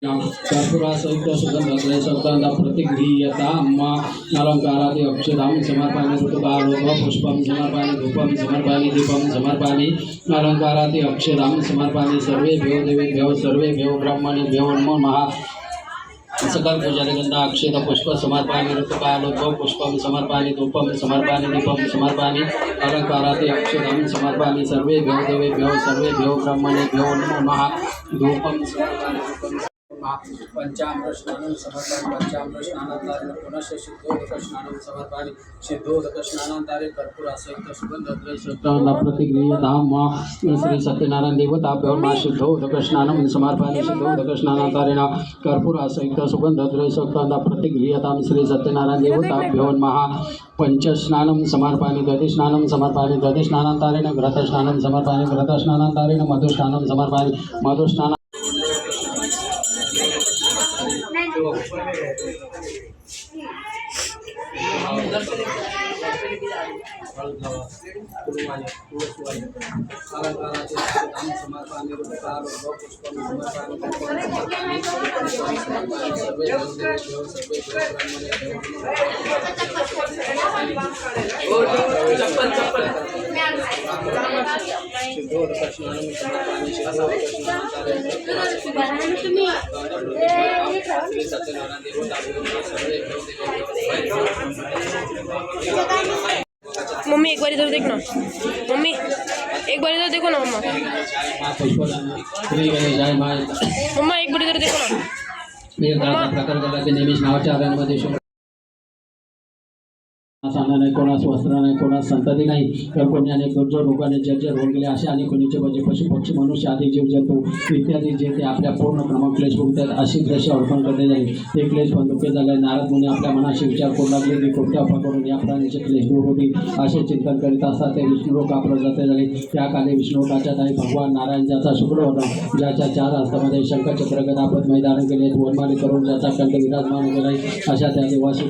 कर्पूरासहित सुगंधक्लेशब्दान्त प्रतिगृह्यताम् अलङ्कारादि अक्षतां समर्पयामि ऋतुकालोक पुष्पं समर्पयामि धूपं समर्पयामि दीपं समर्पयामि अलङ्कारादि अक्षतां समर्पयामि सर्वेभ्यो देवेभ्यो सर्वेभ्यो ब्रह्मणेभ्यो नमो नमः। सकल पूजागंधा अक्षत पुष्प समर्पयामि ऋतुकालोक पुष्पं समर्पयामि धूपं समर्पयामि दीपं समर्पयामि अलङ्कारादि अक्षतां समर्पयामि सर्वेभ्यो देवेभ्यो सर्वेभ्यो ब्रह्मणेभ्यो नमो नमः। धूपं समर्पयामि पंचामृत स्नानं समर्पयामि पंचामृत स्नानान्तरेण पुनश्च सिद्धोदक स्नानं समर्पयामि सिद्धोदक स्नानान्तरे कर्पूरासहित सुगन्धद्रव्ययुक्तं प्रतिगृह्यताम् श्री सत्यनारायण देवताभ्यो नमः। सिद्धोदक स्नानं समर्पयामि सिद्धोदक स्नानान्तरेण कर्पूरासहित सुगन्धद्रव्ययुक्तं प्रतिगृह्यतां श्री सत्यनारायण देवताभ्यो नमः। पंचस्नानं समर्पयामि दधिस्नानं समर्पयामि दधिस्नानान्तरेण घृतस्नानं समर्पयामि घृतस्नानान्तरेण मधुस्नानं समर्पयामि मधुस्नानं मम्मी एक बार इधर देखना, मम्मी एक बार इधर देखो ना मम्मा, मम्मा एक बार इधर देखो ना प्रकार नेहमीच नावाच्या आधारामध्ये नाही कोणास वस्त्र नाही कोणास संतती नाही तर कोणी अनेक दुर्जय रोगाने जर्जर होऊन गेले असे अनेक कोणीचे म्हणजे पशु पक्षी मनुष्य आदी जीव जंतू इत्यादी जे ते आपल्या पूर्ण क्रम क्लेश भोगतात अशी क्लेश अर्पण करणे जाईल ते क्लेश बंधुके झाले। नारद मुनी आपल्या मनाशी विचार करू लागले की कोणत्या करून या प्राण्याचे क्लेश दूर होतील असे चिंतन करीत असतात ते विष्णुलोक आपलं जाते झाले। त्या काली विष्णुलोकाच्या काही भगवान नारायण ज्याचा शुक्र होता ज्याच्या चार हस्तामध्ये शंखचक्र गदा पद्म धारण केले वनमाली करून ज्याचा कंठ विराजमान केला अशा त्या देवाशी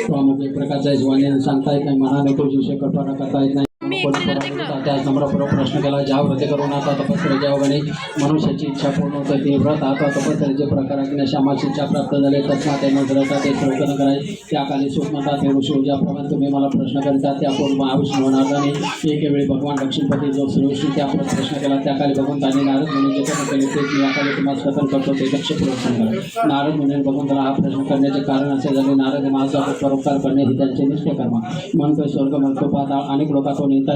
प्रमुख एक प्रकारचा यजमानी सांगता येत नाही मनाने तो विषय कल्पना करता येत नाही। त्याच नम्रपूर्वक प्रश्न केला ज्या व्रते करून आता तपस्या ज्या गणे मनुष्याची इच्छा पूर्ण होते ते व्रत आता तपस्याचे प्रकार श्यामाची इच्छा प्राप्त झाले तत्मा ते नजरता ते श्लोकन कराय त्या काली सूक्ष्मता ते ऋषी ज्याप्रमाणे तुम्ही मला प्रश्न करता त्या पूर्व महाविष्णू नारदाने एकेवेळी भगवान दक्षिणपती जो श्रीविष्णू त्या प्रश्न केला त्या काली भगवंताने नारद मुनी जे कर्म केले तेच मी याकाली तुम्हाला कथन करतो ते दक्ष प्रश्न करा। नारद मुनी भगवंताला हा प्रश्न करण्याचे कारण असे झाले नारद माझा परोपकार करणे ही त्यांचे निष्ठ कर्म म्हणतो स्वर्ग म्हणतो पाताळ अनेक लोकांतून येता